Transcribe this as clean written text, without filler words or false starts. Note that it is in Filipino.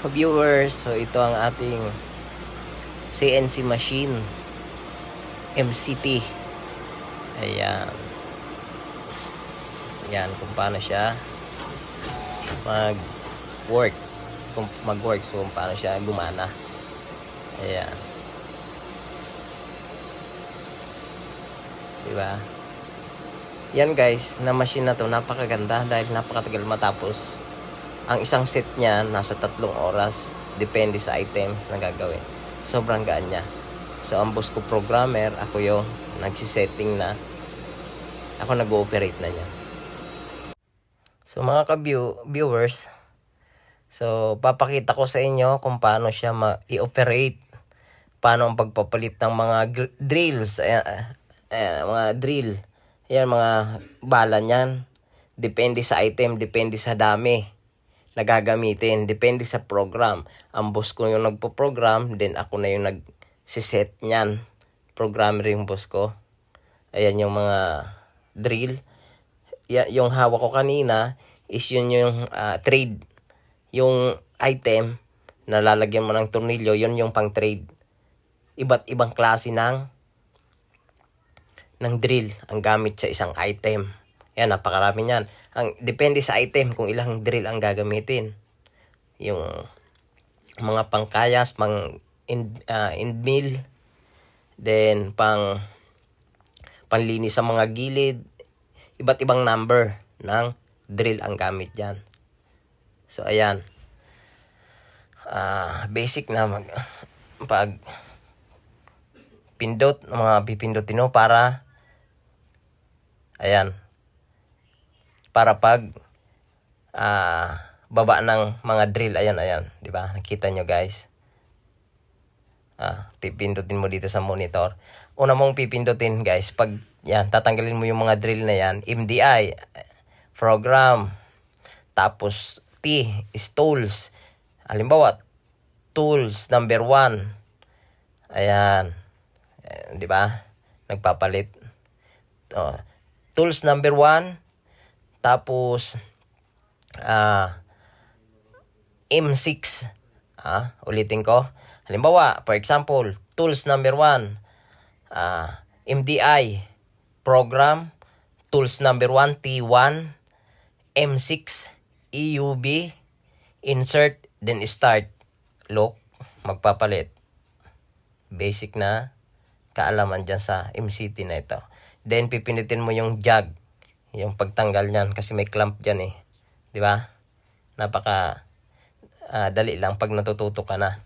ka-viewers, so ito ang ating CNC machine MCT. Ayan. Ayan kung paano siya mag-work. So kung paano siya gumana. Ayan. Diba? Yan guys, na machine na to napakaganda dahil napakatagal matapos. Ang isang set niya nasa 3 oras, depende sa items na gagawin. Sobrang gaan niya. So ang boss ko programmer, ako yung nagsisetting na, ako nag-ooperate na niya. So mga ka-viewers, so papakita ko sa inyo kung paano siya i-operate, paano ang pagpapalit ng mga drills, mga drill. Ayan, mga bala niyan. Depende sa item, depende sa dami na gagamitin, depende sa program. Ang boss ko yung nagpo-program, then ako na yung nag-set niyan. Programmer yung boss ko. Ayan yung mga drill. Yung hawak ko kanina is yun yung trade. Yung item na lalagyan mo ng tornilyo, yun yung pang trade. Iba't ibang klase ng drill ang gamit sa isang item. Yan, napakarami niyan. Depende sa item kung ilang drill ang gagamitin. Yung mga pangkayas, end mill, then panlinis sa mga gilid, iba't ibang number ng drill ang gamit diyan. So ayan. Basic na pag pindot, mga pipindutin mo para ayan, para pag baba ng mga drill, ayan, di ba? Nakita nyo guys. Pipindutin mo dito sa monitor. Una mong pipindutin guys, pag yan, tatanggalin mo yung mga drill na yan, MDI, program, tapos T is tools. Halimbawa, tools number 1. Ayan. Di ba? Nagpapalit. Tools number 1, tapos M6. Ulitin ko. Halimbawa, for example, tools number 1, MDI, program, tools number 1, T1, M6, EUB, insert, then start. Look, magpapalit. Basic na kaalaman dyan sa MCT na ito. Then, pipindutin mo yung jog. Yung pagtanggal niyan kasi may clamp dyan eh. Di ba? Napaka dali lang pag natututo ka na.